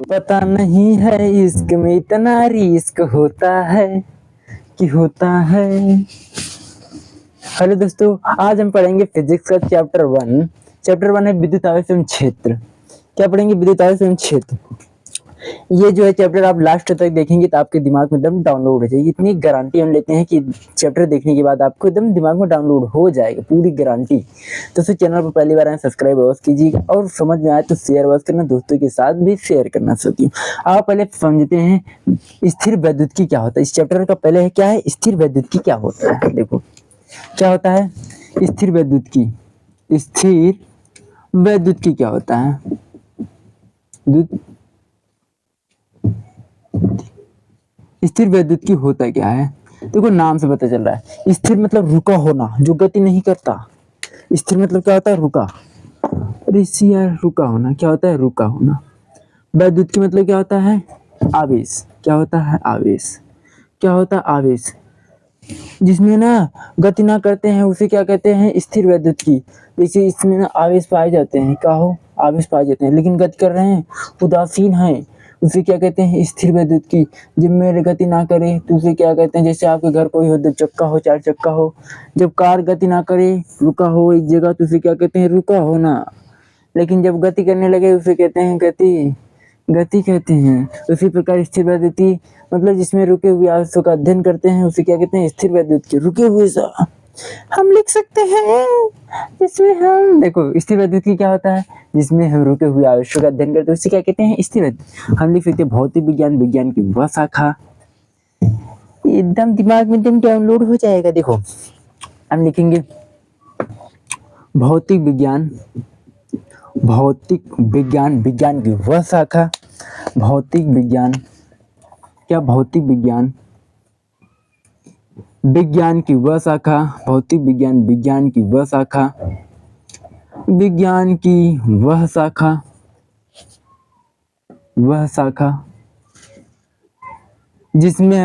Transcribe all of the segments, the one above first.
पता नहीं है इश्क में इतना रिस्क होता है कि होता है। हेलो दोस्तों, आज हम पढ़ेंगे फिजिक्स का चैप्टर 1 है विद्युत आवेश एवं क्षेत्र। क्या पढ़ेंगे? विद्युत आवेश एवं क्षेत्र। ये जो है चैप्टर आप लास्ट तक देखेंगे तो आपके दिमाग में एकदम डाउनलोड हो जाएगी। इतनी गारंटी हम लेते हैं कि चैप्टर देखने के बाद आपको एकदम दिमाग में डाउनलोड हो जाएगा, पूरी गारंटी। तो इस चैनल पर पहली बार आए सब्सक्राइब अवश्य कीजिएगा और समझ में आए तो शेयर अवश्य करना, दोस्तों के साथ भी शेयर करना साथियों। आप पहले समझते हैं स्थिर वैद्युतिकी क्या होता है। इस चैप्टर का पहले है क्या है, स्थिर वैद्युतिकी क्या होता है। देखो क्या होता है स्थिर वैद्युतिकी। स्थिर वैद्युतिकी क्या होता है? स्थिर वैद्युतिकी होता क्या है? देखो नाम से पता चल रहा है। स्थिर मतलब रुका होना, जो गति नहीं करता। स्थिर मतलब क्या होता है? रुका। अरे यार, रुका होना क्या होता है? रुका होना। वैद्युतिकी मतलब क्या होता है? आवेश। क्या होता है? आवेश। क्या होता है? आवेश। जिसमें ना गति ना करते हैं उसे क्या कहते हैं? स्थिर वैद्युतिकी। जैसे इसमें ना आवेश पाए जाते हैं, क्या हो? आवेश पाए जाते हैं, लेकिन गति कर रहे हैं, उदासीन है, उसे क्या कहते हैं? स्थिर वैद्युतिकी। जब मेरे गति ना करे तो उसे क्या कहते हैं? जैसे आपके घर कोई हो, 2 चक्का हो, 4 चक्का हो, जब कार गति ना करे, रुका हो एक जगह, तो उसे क्या कहते हैं? रुका होना। लेकिन जब गति करने लगे उसे कहते हैं गति। गति कहते हैं। उसी प्रकार स्थिर वैद्युतिकी मतलब जिसमें रुके हुए आवेशों का अध्ययन करते हैं उसे क्या कहते हैं? स्थिर वैद्युतिकी। रुके हुए सा हम लिख सकते हैं जिसमें हम देखो स्थिर वैद्युतिकी क्या होता है? जिसमें हम रुके हुए आवेशों का अध्ययन करते हैं उसे क्या कहते हैं? स्थिर वैद्युतिकी। हम लिख सकते हैं भौतिक विज्ञान, विज्ञान की वह शाखा। एकदम दिमाग में एकदम डाउनलोड हो जाएगा। देखो हम लिखेंगे भौतिक विज्ञान, भौतिक विज्ञान, विज्ञान की वह शाखा। भौतिक विज्ञान क्या? भौतिक विज्ञान, विज्ञान की वह शाखा। भौतिक विज्ञान, विज्ञान की वह शाखा। विज्ञान की वह शाखा, वह शाखा जिसमें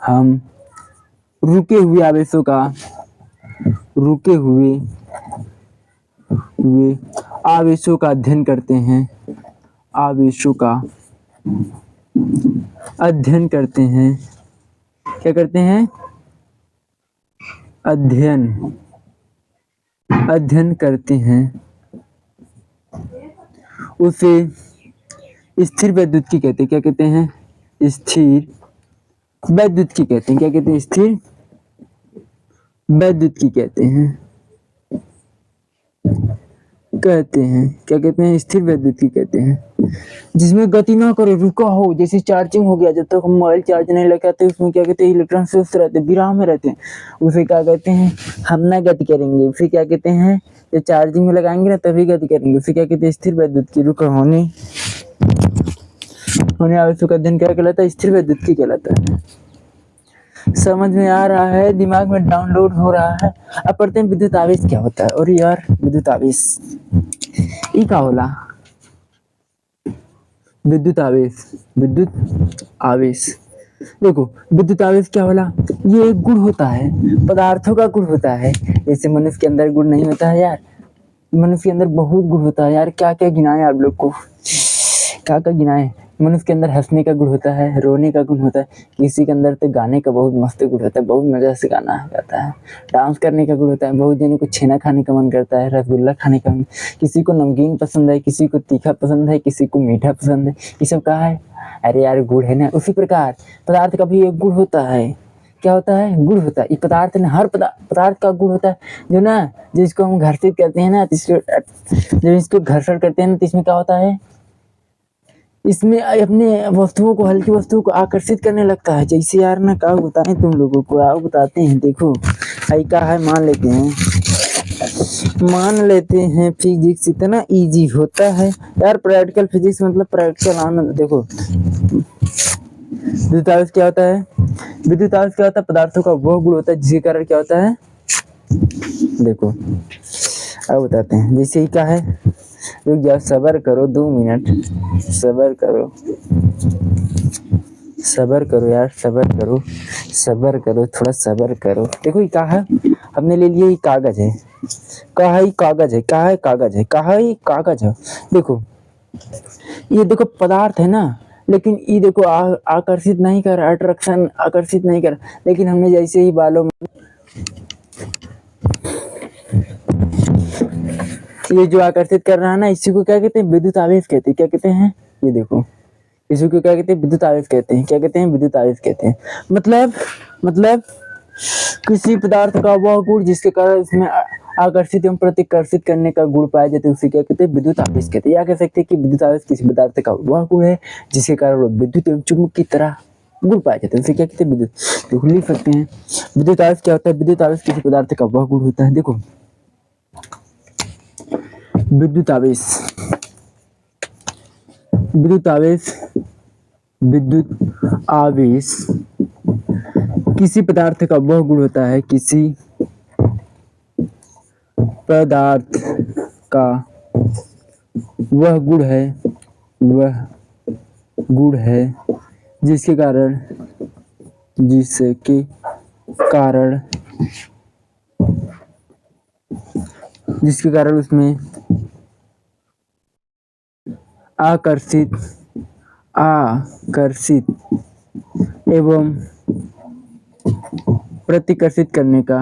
हम रुके हुए आवेशों का, रुके हुए आवेशों का अध्ययन करते हैं। आवेशों का अध्ययन करते हैं। क्या करते हैं? अध्ययन करते हैं। उसे स्थिर वैद्युतिकी कहते हैं। क्या कहते हैं? स्थिर वैद्युतिकी कहते हैं। क्या कहते हैं? स्थिर वैद्युतिकी कहते हैं। क्या कहते हैं? स्थिर वैद्युतिकी कहते हैं। जिसमें गति ना करे, रुका हो, जैसे चार्जिंग हो गया, जब तक हम मोबाइल चार्ज नहीं लगाते उसमें क्या कहते हैं? इलेक्ट्रॉन स्वस्थ रहते हैं, विराम में रहते हैं, उसे क्या कहते हैं? हम ना गति करेंगे उसे क्या कहते हैं? जब चार्जिंग में लगाएंगे ना तभी गति करेंगे उसे क्या कहते हैं? स्थिर वैद्युतिकी। रुका होने आवेशों का अध्ययन क्या कहलाता है? स्थिर वैद्युतिकी कहलाता है। समझ में आ रहा है? दिमाग में डाउनलोड हो रहा है? अब पढ़ते हैं विद्युत आवेश क्या होता है। और यार विद्युत आवेश ई का होला? विद्युत आवेश, विद्युत आवेश। देखो विद्युत आवेश क्या होला? ये एक गुण होता है, पदार्थों का गुण होता है। जैसे मनुष्य के अंदर गुण नहीं होता है यार, मनुष्य के अंदर बहुत गुण होता है यार। क्या क्या गिनाए आप लोग को? क्या क्या गिनाए? मनुष्य के अंदर हंसने का गुण होता है, रोने का गुण होता है, किसी के अंदर तो गाने का बहुत मस्त गुण होता है, बहुत मजा से गाना गाता है, डांस करने का गुण होता है, बहुत जनों को छेना खाने का मन करता है, रसगुल्ला खाने का, किसी को नमकीन पसंद है, किसी को तीखा पसंद है, किसी को मीठा पसंद है। ये सब कहा है? अरे यार गुण है ना। उसी प्रकार पदार्थ का भी एक गुण होता है। क्या होता है? गुण होता है। ये पदार्थ ने हर पदार्थ का गुण होता है जो ना, जिसको हम घर्षित करते हैं ना, जब इसको घर्षण करते हैं ना तो इसमें क्या होता है? इसमें अपने वस्तुओं को, हल्की वस्तुओं को आकर्षित करने लगता है। जैसे यार ना क्या बताएं तुम लोगों को, आओ बताते हैं। देखो ऐका है, मान लेते हैं फिजिक्स इतना इजी होता है यार। प्रैक्टिकल फिजिक्स मतलब प्रैक्टिकल आनंद। देखो विद्युत आवेश क्या होता है? विद्युत आवेश क्या होता है? पदार्थों का वह गुण होता है जिसके कारण क्या होता है? देखो अब बताते हैं। जैसे ही क्या है, रुक जाओ, सबर करो 2 मिनट, सबर करो यार, सबर करो, थोड़ा सबर करो। देखो ये क्या है? हमने ले लिया, ये कागज है। कहा है कागज है, क्या है? कागज है। कहा है कागज है। देखो ये देखो पदार्थ है ना, लेकिन ये देखो आकर्षित नहीं कर, अट्रैक्शन आकर्षित नहीं कर, लेकिन हमने जैसे ही बालों में ये जो आकर्षित कर रहा है ना, इसी को क्या कहते हैं, विद्युत आवेश कहते हैं। क्या कहते हैं, ये देखो, इसी को क्या कहते हैं, विद्युत आवेश कहते हैं। क्या कहते हैं, विद्युत आवेश कहते हैं। मतलब किसी पदार्थ का वह गुण जिसके कारण इसमें आकर्षित एवं प्रतिकर्षित करने का गुण पाया जाता है, उसे क्या कहते हैं, विद्युत आवेश कहते हैं। या कह सकते हैं कि विद्युत आवेश किसी पदार्थ का वह गुण है जिसके कारण वो विद्युत एवं चुंबक की तरह गुण पाया जाता है, उसे क्या कहते हैं, विद्युत। तो लिख सकते हैं विद्युत आवेश क्या होता है। विद्युत आवेश किसी पदार्थ का वह गुण होता है। देखो विद्युत आवेश, विद्युत आवेश, विद्युत आवेश किसी पदार्थ का वह गुण होता है, किसी पदार्थ का वह गुण है, वह गुण है जिसके कारण उसमें आकर्षित एवं प्रतिकर्षित करने का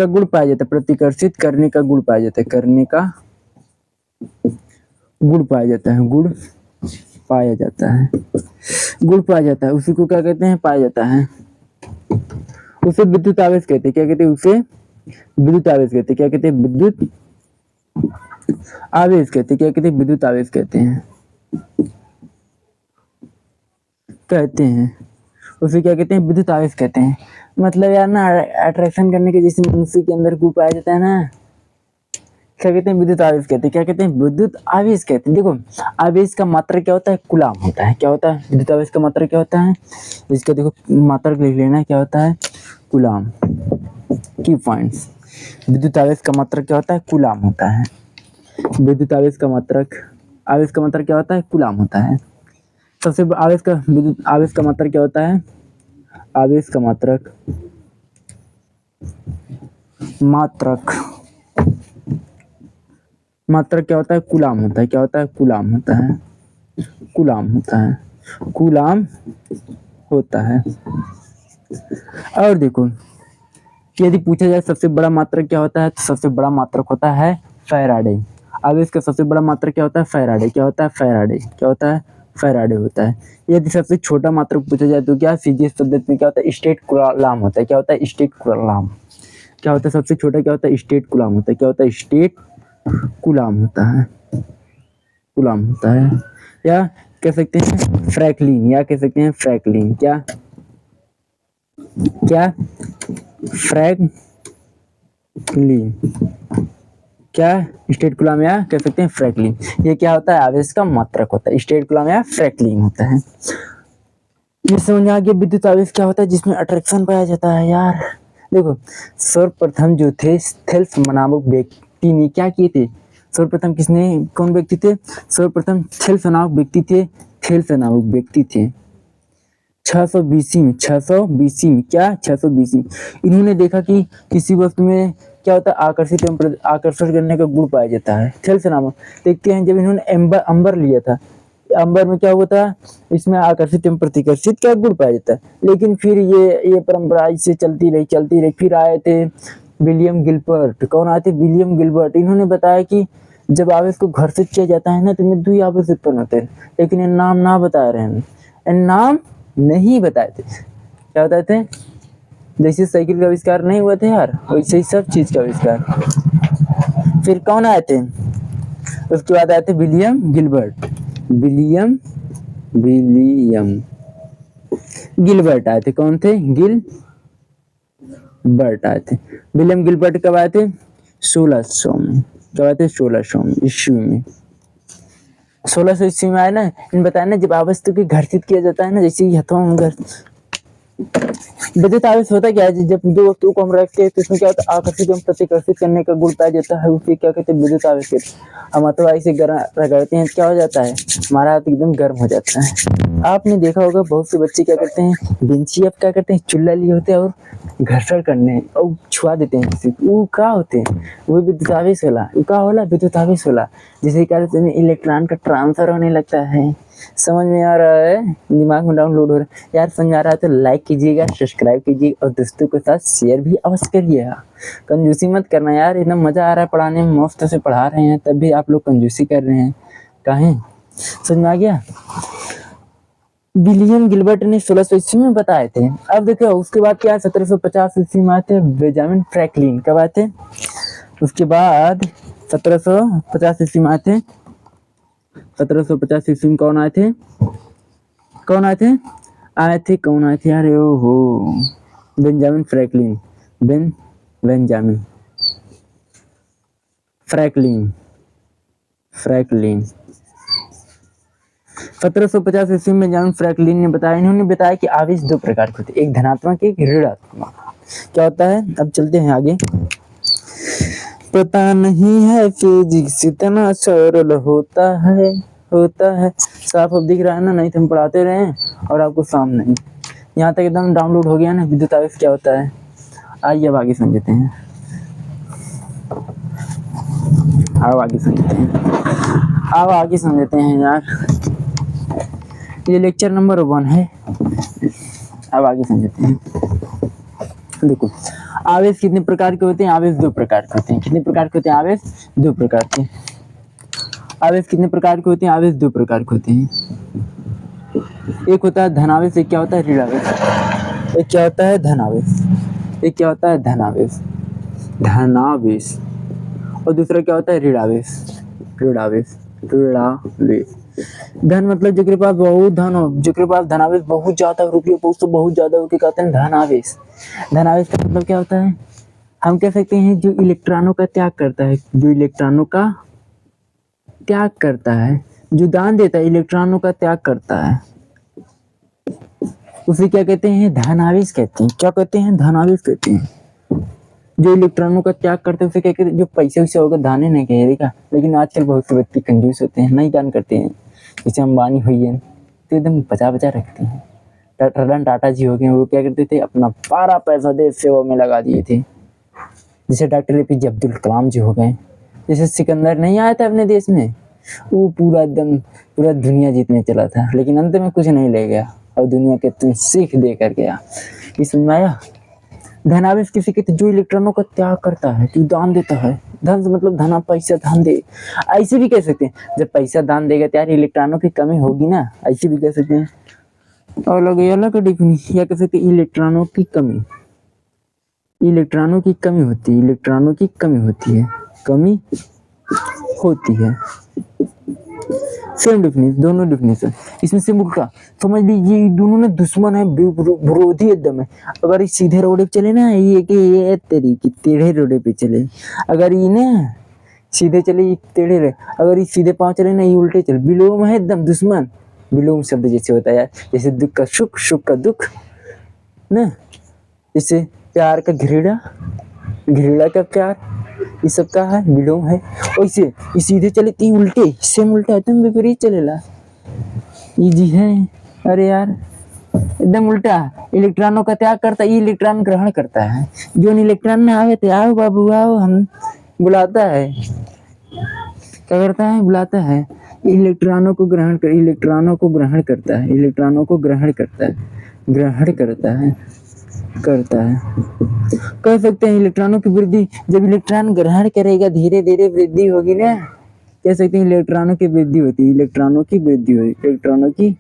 गुण पाया जाता है। प्रतिकर्षित करने का गुण पाया जाता है, करने का गुण पाया जाता है, गुण पाया जाता है, गुण पाया जाता है। उसी को क्या कहते हैं, पाया जाता है, उसे विद्युत आवेश कहते हैं। क्या कहते हैं, उसे विद्युत आवेश कहते हैं। क्या कहते हैं, विद्युत आवेश कहते हैं। क्या कहते हैं, विद्युत आवेश कहते हैं, उसे क्या कहते हैं, विद्युत आवेश कहते हैं। मतलब यार ना, अट्रैक्शन करने के जैसे मनुष्य के अंदर गुण पाया जाता है ना, क्या कहते हैं, विद्युत आवेश कहते हैं। क्या कहते हैं, विद्युत आवेश कहते हैं। देखो आवेश का मात्रक क्या होता है, कूलाम होता है। क्या होता है, विद्युत आवेश का मात्रक क्या होता है, इसका देखो मात्रक लिख लेना, क्या होता है, कूलाम। की पॉइंट्स, विद्युत आवेश का मात्रक क्या होता है, कूलाम होता है। विद्युत आवेश का मात्रक क्या होता है, कूलाम होता है। सबसे विद्युत आवेश का मात्रक क्या होता है, आवेश का मात्रक क्या होता है, कूलाम होता है। क्या होता है, कूलाम होता है, कूलाम होता है, कूलाम होता है। और देखो यदि पूछा जाए सबसे बड़ा मात्रक क्या होता है, तो सबसे बड़ा मात्रक होता है फैराडे। आवेश का सबसे बड़ा मात्रक क्या होता है, फैराडे। क्या होता है, फैराडे। क्या होता है, फैराडे होता है। यदि सबसे छोटा मात्रक पूछा जाए तो क्या, सीजीएस पद्धति में क्या होता है, स्टेट कूलाम होता है। क्या होता है, स्टेट कूलाम। क्या होता है, सबसे छोटा क्या होता है, स्टेट कूलाम होता है। क्या होता है, स्टेट कूलाम होता है, कूलाम होता है। या कह सकते हैं फ्रैंकलिन, या कह सकते हैं फ्रैंकलिन। क्या फ्रैंकलिन, क्या स्टेट कूलाम या कह सकते हैं फ्रैंकलिन। ये क्या होता है, आवेश का मात्रक होता है, स्टेट कूलाम या फ्रैंकलिन होता है। ये समझ में आ गया विद्युत आवेश क्या होता है, जिसमें अट्रैक्शन पाया जाता है। यार देखो सर्वप्रथम जो थे थेल्स नामक व्यक्ति ने क्या किए थे, सर्वप्रथम कौन व्यक्ति थे, सर्वप्रथम थेल्स नामक व्यक्ति थे। 600 बीसी में, 600 बीसी में, क्या 600 बीसी में इन्होंने देखा कि किसी वस्तु में क्या होता है, आकर्षित एवं आकर्षण करने का गुण पाया जाता है। थेल्स नामक देखते हैं, जब इन्होंने अंबर लिया था, अंबर में क्या हुआ था, इसमें आकर्षित एवं प्रतिकर्षित का गुण पाया जाता है। लेकिन फिर ये परंपरा इससे चलती रही। फिर आए थे विलियम गिलबर्ट। कौन आए थे, विलियम गिलबर्ट। इन्होंने बताया कि जब आवेश को घर्षित किया जाता है ना, तो विद्युत आवेश उत्पन्न होते हैं। लेकिन ये नाम ना बता रहे हैं, नाम नहीं बताए थे। क्या बताए थे, जैसे साइकिल का आविष्कार नहीं हुआ था यार, वैसे ही सब चीज का आविष्कार। फिर कौन आए थे, उसके बाद आए थे विलियम गिलबर्ट। विलियम गिलबर्ट आए थे। कौन थे, गिलबर्ट आए थे। विलियम गिलबर्ट कब आए थे, 1600 में। कब आए थे, 1600 में, ईस्वी में। 1600 ईस्वी में आए ना। इन बताया ना, जब आवेश को घर्षित किया जाता है ना, जैसे हथौड़ा विद्युत आवेश होता क्या है, जब दो वस्तुओं को हम रखते हैं तो इसमें क्या होता है, आकर्षित एवं प्रतिकर्षित करने का गुण पाया जाता है, उसे क्या कहते हैं, विद्युत आवेश कहते हैं। हम अथवा इसे रगड़ते हैं, क्या हो जाता है, हमारा हाथ एकदम गर्म हो जाता है। आपने देखा होगा बहुत से बच्चे क्या करते हैं, बेंची अब क्या करते हैं, चुल्ला लिए होते हैं और घर्षण करने और छुआ देते हैं किसी को, वो क्या होते हैं, वो विद्युत आवेश होला, वो क्या होला, विद्युत आवेश होला, जिसके कारण इलेक्ट्रॉन का ट्रांसफर होने लगता है। समझ में आ रहा है, दिमाग में डाउनलोड हो रहा है यार, समझ आ रहा है तो लाइक कीजिएगा, सब्सक्राइब कीजिएगा और दोस्तों के साथ शेयर भी अवश्य करिएगा। कंजूसी मत करना यार, इतना मजा आ रहा है पढ़ाने में, मुफ्त से पढ़ा रहे हैं तब भी आप लोग कंजूसी कर रहे हैं, काहे, समझ में आ गया। विलियम गिलबर्ट ने 1600 ईस्वी में बताए थे। अब देखो उसके बाद क्या, 1750 ईस्वी में आए थे बेंजामिन फ्रैंकलिन, कब आए थे, उसके बाद 1750 ईस्वी में आए थे, 1750 ईस्वी में कौन आए थे, कौन आए थे, कौन आए थे यार, ओहो, बेंजामिन फ्रैंकलिन, बेंजामिन फ्रैंकलिन, 1750 ईस्वी में बेंजामिन फ्रैंकलिन ने बताया, इन्होंने बताया कि आवेश दो प्रकार के होते हैं, एक धनात्मक एक ऋणात्मक। क्या होता है, अब चलते हैं आगे। पता नहीं है फिजिक्स इतना सरल होता है, साफ अब दिख रहा है ना, नहीं तो हम पढ़ाते रहे हैं और आपको सामने नहीं, यहाँ तक एकदम डाउनलोड हो गया ना विद्युत आवेश क्या होता है। आइए अब आगे समझते हैं, अब आगे समझते हैं यार, ये लेक्चर नंबर 1 है। अब आगे समझते हैं, देखो आवेश कितने प्रकार के होते हैं, आवेश दो प्रकार के होते हैं, कितने प्रकार के होते हैं, आवेश दो प्रकार के, आवेश कितने प्रकार के होते हैं, आवेश दो प्रकार के होते हैं, एक होता है धनावेश, एक क्या होता है ऋणावेश, एक क्या होता है धनावेश, एक क्या होता है धनावेश, और दूसरा क्या होता है ऋणावेश, धन मतलब जिसके पास बहुत धन हो, जिसके पास धनावेश बहुत ज्यादा, रुपये बहुत ज्यादा हो, कहते हैं धनावेश। धनावेश का मतलब क्या होता है, हम कह सकते हैं जो इलेक्ट्रॉनों का त्याग करता है, जो इलेक्ट्रॉनों का त्याग करता है, जो दान देता है, इलेक्ट्रॉनों का त्याग करता है, उसे क्या कहते हैं, धनावेश कहते हैं। क्या कहते हैं, धनावेश कहते हैं। जो इलेक्ट्रॉनों का त्याग करते हैं उसे क्या कहते हैं, जो पैसे वैसे होगा दाने नहीं कहे, देखा, लेकिन आजकल बहुत से व्यक्ति कंजूस होते हैं, नहीं दान करते हैं, जैसे अंबानी हुई है तो एकदम बचा रखते हैं। रतन टाटा जी हो गए, वो क्या करते थे, अपना सारा पैसा देश सेवा में लगा दिए थे। जैसे डॉक्टर APJ अब्दुल कलाम जी हो गए, जैसे सिकंदर नहीं आया था अपने देश में, वो पूरा दुनिया जीतने चला था, लेकिन अंत में कुछ नहीं ले गया और दुनिया के तुम सीख दे कर गया। इस समझ में आया। धनावेश किसी के जो इलेक्ट्रॉनों का त्याग करता है, जो दान देता है, धन से मतलब धना पैसा दान दे, ऐसे भी कह सकते हैं, जब पैसा दान देगा तो यार इलेक्ट्रॉनों की कमी होगी ना, ऐसे भी कह सकते हैं। और अलग डेफिनेशन, या कह सकते हैं इलेक्ट्रॉनों की कमी, इलेक्ट्रॉनों की कमी होती है, इलेक्ट्रॉनों की कमी होती है। सेम डेफिनेशन, दोनों डेफिनेशन इसमें से उल्टा समझ लीजिए, दोनों ना दुश्मन है, विरोधी एकदम है। अगर ये सीधे रोड पे चले ना, ये तेरी की टेढ़े रोड पे चले, अगर ये ना सीधे चले ये टेढ़े रहे, अगर ये सीधे पांव चले ना ये उल्टे चले, विलोम है एकदम दुश्मन। विलोम शब्द जैसे होता है यार, जैसे दुख का सुख, सुख का दुख ना, जैसे प्यार का घृणा, घृणा का प्यार, ये सब का है विलोम है। वैसे ये सीधे चले ती उल्टे, सेम उल्टा एकदम विपरीत चलेला, इजी है। अरे यार एकदम उल्टा, इलेक्ट्रॉनों का त्याग करता है, इलेक्ट्रॉन ग्रहण करता है। जो इलेक्ट्रॉन में आवे थे, आओ बाबू आओ, हम बुलाता है, क्या करता है, बुलाता है, इलेक्ट्रॉनों को ग्रहण कर, इलेक्ट्रॉनों को ग्रहण करता है, इलेक्ट्रॉनों को ग्रहण करता है, ग्रहण करता है। कह सकते हैं इलेक्ट्रॉनों की वृद्धि, जब इलेक्ट्रॉन ग्रहण करेगा धीरे धीरे वृद्धि होगी ना, कह सकते हैं इलेक्ट्रॉनों की वृद्धि होती है, इलेक्ट्रॉनों की वृद्धि होती है, इलेक्ट्रॉनों की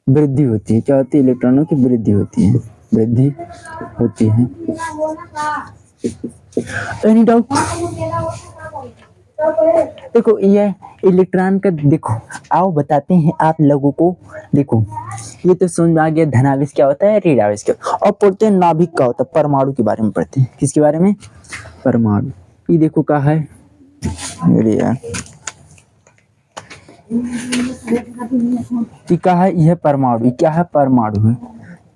वृद्धि होती है। क्या होती है, इलेक्ट्रॉनों की वृद्धि होती है, वृद्धि होती है। Any doubt. देखो ये इलेक्ट्रॉन का, देखो आओ बताते हैं आप लोगों को। देखो ये तो समझ में आ गया, धनावेश क्या होता है, ऋणावेश क्या, और पढ़ते हैं नाभिक क्या होता है, परमाणु के बारे में पढ़ते हैं। किसके बारे में, परमाणु। ये देखो क्या है, अरे यार ये क्या है, यह परमाणु, क्या है, परमाणु है।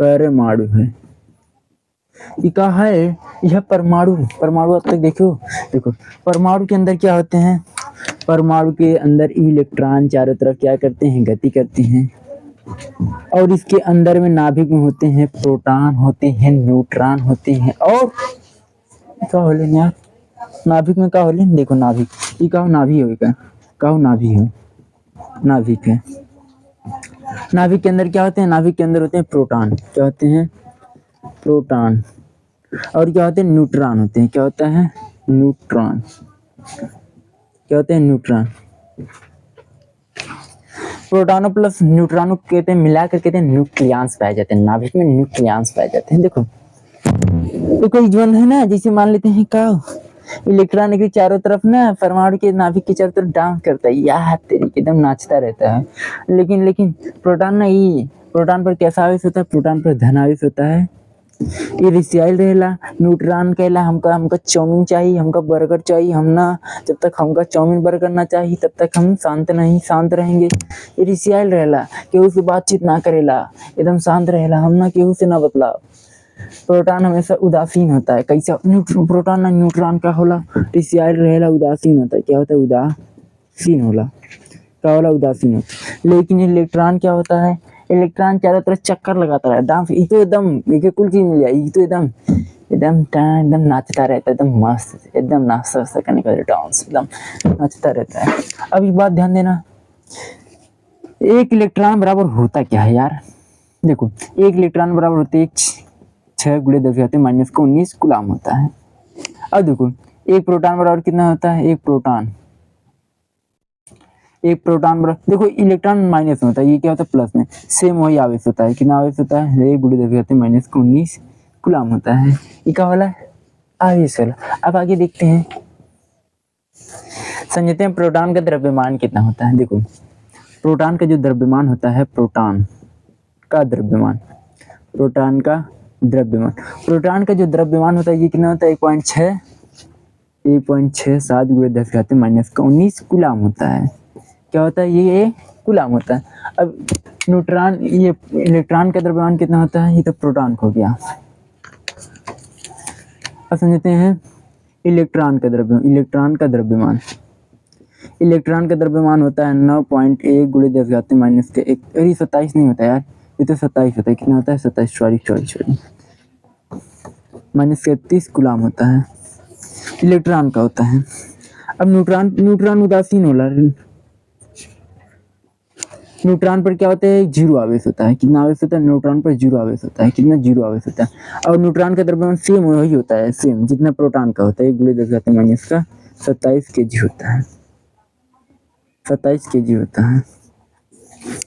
परमाणु है। ये कहा है यह परमाणु। परमाणु अब तक देखो देखो परमाणु के अंदर क्या होते हैं। परमाणु के अंदर इलेक्ट्रॉन चारों तरफ क्या करते हैं, गति करते हैं। और इसके अंदर में नाभिक में होते हैं प्रोटॉन होते हैं, न्यूट्रॉन होते हैं। और क्या होले यार, नाभिक में क्या होले, देखो नाभिक, ये कहो नाभि हो, क्या कहो नाभि हो, नाभिक है। नाभिक के अंदर क्या होते हैं, नाभिक के अंदर होते हैं प्रोटॉन, क्या होते हैं, प्रोटॉन। और क्या होते हैं, न्यूट्रॉन होते हैं। क्या होता है, न्यूट्रॉन। क्या होते हैं, न्यूट्रॉन। प्रोटॉनों प्लस न्यूट्रॉनों कहते हैं, मिलाकर कहते हैं न्यूक्लियस पाए जाते हैं। नाभिक में न्यूक्लियस पाए जाते हैं। देखो तो कोई जीवन है ना, जैसे मान लेते हैं का इलेक्ट्रॉन के चारों तरफ ना, परमाणु के नाभिक के चारों तरफ डांस करता है, यार तेरी एकदम नाचता रहता है। लेकिन प्रोटॉन नहीं, प्रोटॉन पर कैसा आवेश होता है, प्रोटॉन पर धन आवेश होता है। ये रिसाइल रहेला। न्यूट्रॉन कहला हमका चाउमीन चाहिए, हमका बर्गर चाहिए, हम ना जब तक हमका चाउमीन बर्गर ना चाहिए तब तक हम शांत रहेंगे। ये रिसाइल रहेला, केहू से बातचीत ना करेला, एकदम शांत रहेला, हम ना केहू से ना बतलाव। प्रोटॉन हमेशा उदासीन होता है। कैसा प्रोटॉन ना न्यूट्रॉन का होला, रिसाइल रहेला, उदासीन होता है। क्या होता है, उदासीन होला, क्या होला, उदासीन होता। लेकिन इलेक्ट्रॉन क्या होता है, इलेक्ट्रॉन चारों तरफ चक्कर लगाता है, डांस। ये तो एकदम ये कुल चीज मिल जाए, ये तो एकदम एकदम एकदम नाचता रहता है, एकदम मस्त, एकदम नाचता करने का डांस, एकदम नाचता रहता है। अब एक बात ध्यान देना, एक इलेक्ट्रॉन बराबर होता क्या है यार। देखो एक इलेक्ट्रॉन बराबर होते हैं 6 × 10⁻⁻19 कूलम होता है। अब देखो एक प्रोटॉन बराबर कितना होता है, एक प्रोटॉन बराबर, देखो इलेक्ट्रॉन माइनस में होता है, ये क्या होता है, प्लस में। सेम वही आवेश होता है, कितना आवेश होता है, 1 × 10⁻19 कूलम होता है। ये क्या वाला, आवेश वाला। अब आगे देखते हैं, समझते हैं प्रोटॉन का द्रव्यमान कितना होता है। देखो प्रोटॉन का जो द्रव्यमान होता है, प्रोटॉन का द्रव्यमान प्रोटॉन का जो द्रव्यमान होता है, ये कितना होता है, 1.67 × 10⁻⁻19 कूलम होता है। क्या होता है, ये कूलम होता है। अब न्यूट्रॉन, ये इलेक्ट्रॉन का द्रव्यमान कितना होता है, ये तो प्रोटॉन हो गया। अब समझते हैं इलेक्ट्रॉन का द्रव्यमान होता है 9.1 × 10⁻⁻1। अरे 27 नहीं होता यार, ये तो 27 होता है। कितना होता है, 27, सॉरी -31 कूलम होता है, इलेक्ट्रॉन का होता है। अब न्यूट्रॉन उदासीन होला, न्यूट्रॉन पर क्या होता है, 0 आवेश होता है। कितना आवेश होता है, न्यूट्रॉन पर 0 आवेश होता है। कितना, 0 आवेश होता है। और न्यूट्रॉन का द्रव्यमान सेम वही होता है, सेम जितना प्रोटॉन का होता है, 1 × 10⁻⁻27 kg होता है, 27 kg होता है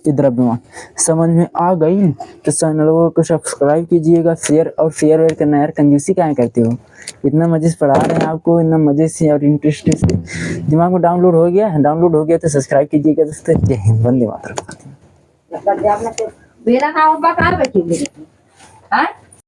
ये द्रव्यमान। समझ में आ गई तो चैनल को सब्सक्राइब कीजिएगा, शेयर वेयर करना यार, कंजूसी क्या करते हो। इतना मजे से पढ़ा रहे हैं आपको, इतना मजे से और इंटरेस्ट से, दिमाग में डाउनलोड हो गया तो सब्सक्राइब कीजिएगा दोस्तों। जय हिंद, वंदे मातरम।